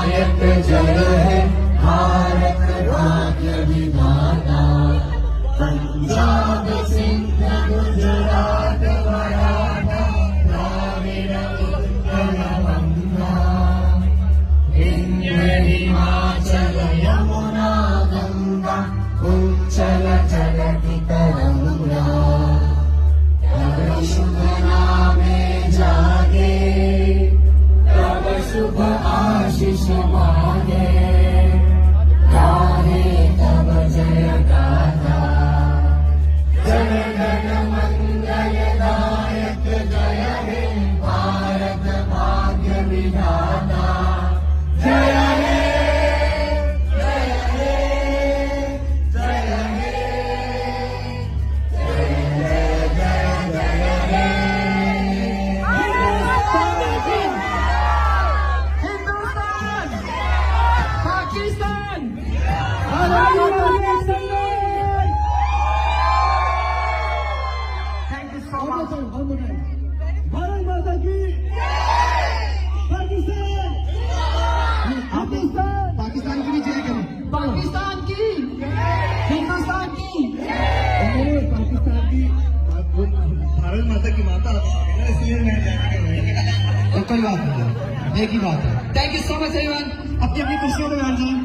नायक जय है भारत भाग्य विधाता। पंजाब सिंध गुजरात मराठा द्राविड़ उत्कल बंगा। विंध्य हिमाचल यमुना गंगा उच्चल जगति तरंगा। तब शुभ नामे जागे तब शुभ आशीष मांगे। गाहे तब जय गाथा जन गण मंगल दायक जय हे भारत भाग्य विधाता। जय हे जय हे जय हे जय जय जय हे। Hindustan Pakistan thank you so much. Bharat माता की पाकिस्तान पाकिस्तान पाकिस्तान की भी जय करें। पाकिस्तान की हिंदुस्तान की पाकिस्तान की भारत माता की माता इसलिए मैं तो कोई बात नहीं, एक ही बात है। Thank you so much everyone. अपनी अपनी खुशियों में बैठ जाए।